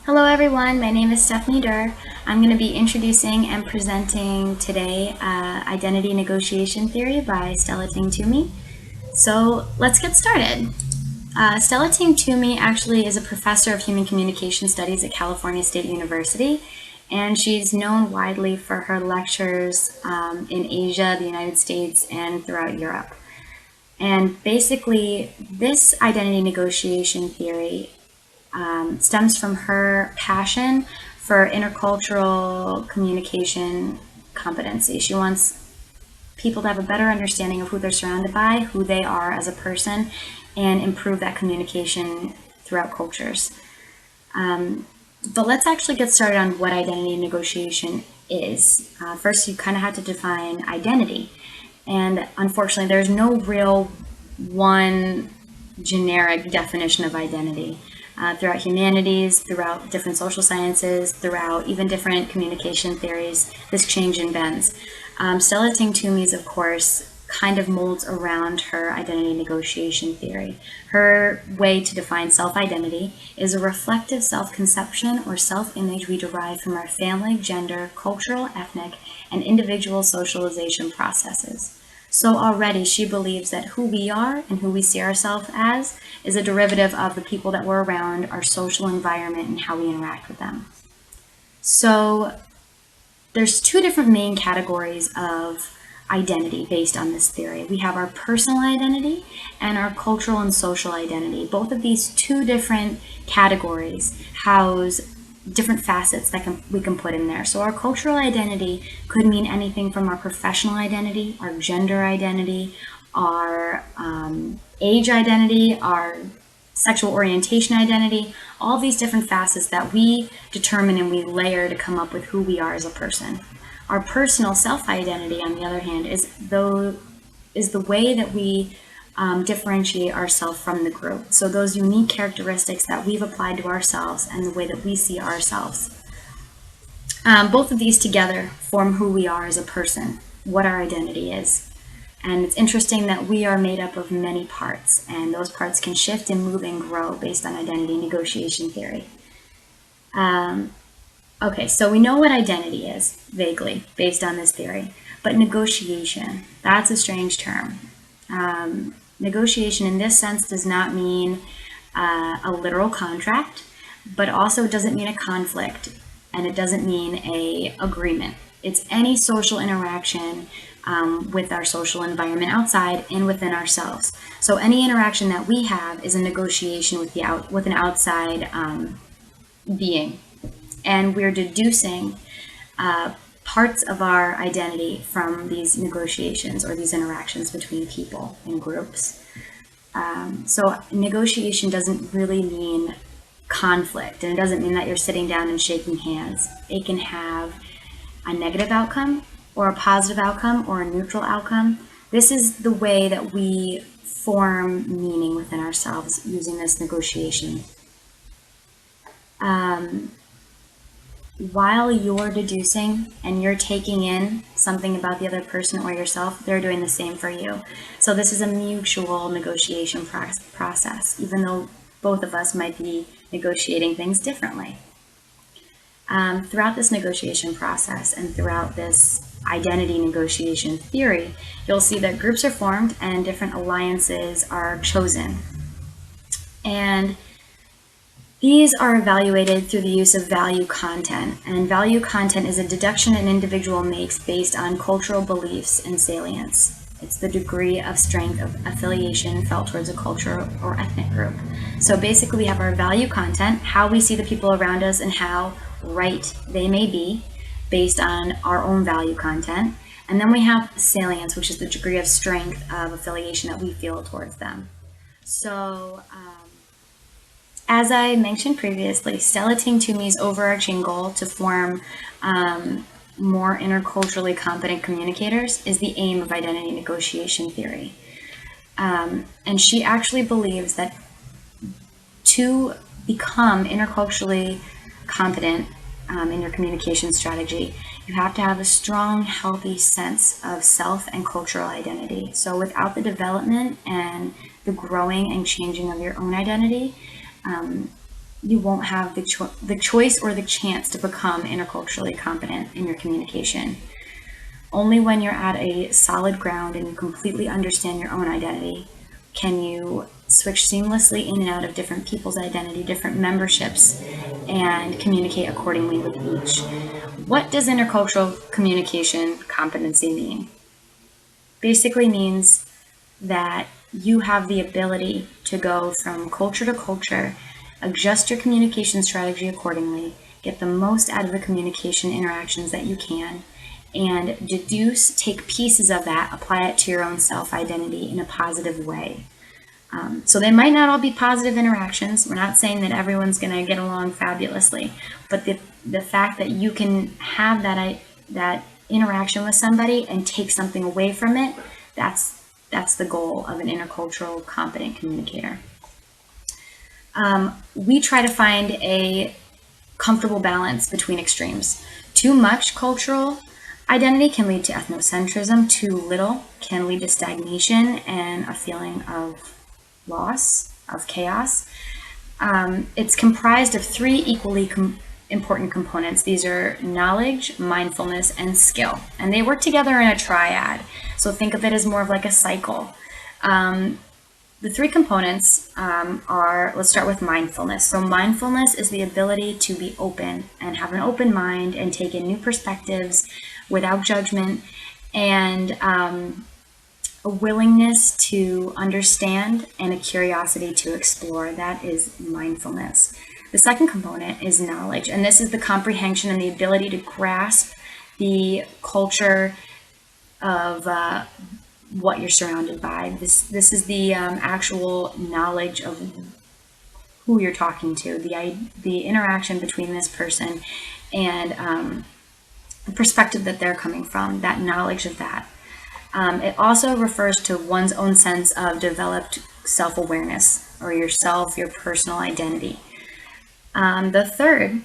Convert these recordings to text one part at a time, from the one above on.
Hello everyone, my name is Stephanie Durr. I'm going to be introducing and presenting today Identity Negotiation Theory by Stella Ting Toomey. So let's get started. Stella Ting Toomey actually is a professor of human communication studies at California State University, and she's known widely for her lectures in Asia, the United States, and throughout Europe. And basically, this identity negotiation theory stems from her passion for intercultural communication competency. She wants people to have a better understanding of who they're surrounded by, who they are as a person, and improve that communication throughout cultures. But let's actually get started on what identity negotiation is. First, you kind of have to define identity. And unfortunately, there's no real one generic definition of identity. Throughout humanities, throughout different social sciences, throughout even different communication theories, this change and bends. Stella Ting Toomey's, of course, kind of molds around her identity negotiation theory. Her way to define self-identity is a reflective self-conception or self-image we derive from our family, gender, cultural, ethnic, and individual socialization processes. So already she believes that who we are and who we see ourselves as is a derivative of the people that we're around, our social environment, and how we interact with them. So there's two different main categories of identity based on this theory. We have our personal identity and our cultural and social identity. Both of these two different categories house different facets that we can put in there. So our cultural identity could mean anything from our professional identity, our gender identity, our age identity, our sexual orientation identity, all these different facets that we determine and we layer to come up with who we are as a person. Our personal self-identity, on the other hand, is the way that we differentiate ourselves from the group. So those unique characteristics that we've applied to ourselves and the way that we see ourselves. Both of these together form who we are as a person, what our identity is. And it's interesting that we are made up of many parts, and those parts can shift and move and grow based on identity negotiation theory. Okay, so we know what identity is, vaguely, based on this theory. But negotiation, that's a strange term. Negotiation in this sense does not mean a literal contract, but also doesn't mean a conflict, and it doesn't mean a agreement. It's any social interaction with our social environment outside and within ourselves. So any interaction that we have is a negotiation with an outside being, and we're deducing parts of our identity from these negotiations or these interactions between people and groups. So negotiation doesn't really mean conflict, and it doesn't mean that you're sitting down and shaking hands. It can have a negative outcome or a positive outcome or a neutral outcome. This is the way that we form meaning within ourselves using this negotiation. While you're deducing and you're taking in something about the other person or yourself, they're doing the same for you. So this is a mutual negotiation process, even though both of us might be negotiating things differently. Throughout this negotiation process and throughout this identity negotiation theory, you'll see that groups are formed and different alliances are chosen. And these are evaluated through the use of value content, and value content is a deduction an individual makes based on cultural beliefs and salience. It's the degree of strength of affiliation felt towards a culture or ethnic group. So basically we have our value content, how we see the people around us and how right they may be based on our own value content. And then we have salience, which is the degree of strength of affiliation that we feel towards them. So, as I mentioned previously, Stella Ting Toomey's overarching goal to form more interculturally competent communicators is the aim of identity negotiation theory. And she actually believes that to become interculturally competent in your communication strategy, you have to have a strong, healthy sense of self and cultural identity. So without the development and the growing and changing of your own identity, you won't have the choice or the chance to become interculturally competent in your communication. Only when you're at a solid ground and you completely understand your own identity can you switch seamlessly in and out of different people's identity, different memberships, and communicate accordingly with each. What does intercultural communication competency mean? Basically means that you have the ability to go from culture to culture, adjust your communication strategy accordingly, get the most out of the communication interactions that you can, and take pieces of that, apply it to your own self-identity in a positive way. So they might not all be positive interactions. We're not saying that everyone's going to get along fabulously, but the fact that you can have that interaction with somebody and take something away from it, that's the goal of an intercultural competent communicator. We try to find a comfortable balance between extremes. Too much cultural identity can lead to ethnocentrism. Too little can lead to stagnation and a feeling of loss, of chaos. It's comprised of three equally important components. These are knowledge, mindfulness, and skill. And they work together in a triad. So think of it as more of like a cycle. The three components are, let's start with mindfulness. So mindfulness is the ability to be open and have an open mind and take in new perspectives without judgment, and a willingness to understand and a curiosity to explore. That is mindfulness. The second component is knowledge, and this is the comprehension and the ability to grasp the culture of what you're surrounded by. This is the actual knowledge of who you're talking to, the interaction between this person and the perspective that they're coming from, that knowledge of that. It also refers to one's own sense of developed self-awareness, or yourself, your personal identity. The third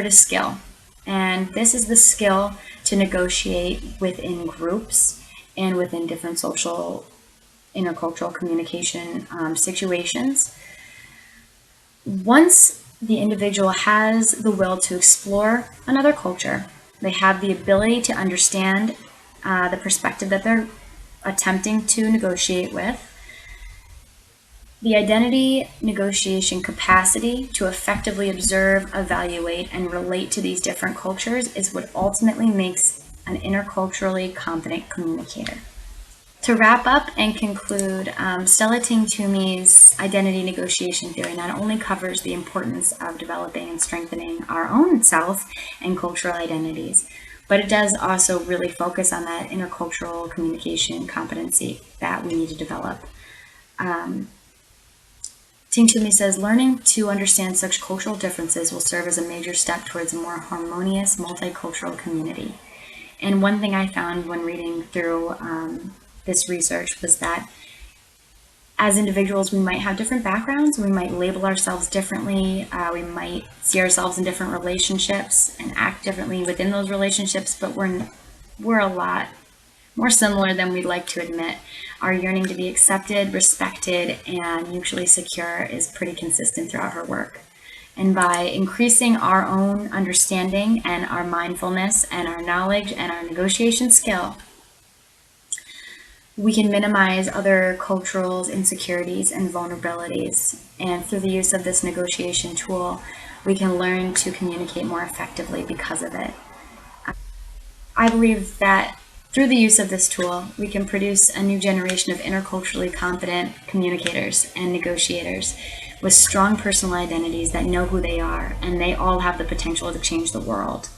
is skill. And this is the skill to negotiate within groups and within different social intercultural communication situations. Once the individual has the will to explore another culture, they have the ability to understand the perspective that they're attempting to negotiate with. The identity negotiation capacity to effectively observe, evaluate, and relate to these different cultures is what ultimately makes an interculturally competent communicator. To wrap up and conclude, Stella Ting-Toomey's identity negotiation theory not only covers the importance of developing and strengthening our own self and cultural identities, but it does also really focus on that intercultural communication competency that we need to develop. Ting-Toomey says, learning to understand such cultural differences will serve as a major step towards a more harmonious multicultural community. And one thing I found when reading through this research was that as individuals, we might have different backgrounds, we might label ourselves differently, we might see ourselves in different relationships and act differently within those relationships, but we're a lot more similar than we'd like to admit. Our yearning to be accepted, respected, and mutually secure is pretty consistent throughout her work. And by increasing our own understanding and our mindfulness and our knowledge and our negotiation skill, we can minimize other cultural insecurities and vulnerabilities. And through the use of this negotiation tool, we can learn to communicate more effectively because of it. I believe that through the use of this tool, we can produce a new generation of interculturally competent communicators and negotiators with strong personal identities that know who they are, and they all have the potential to change the world.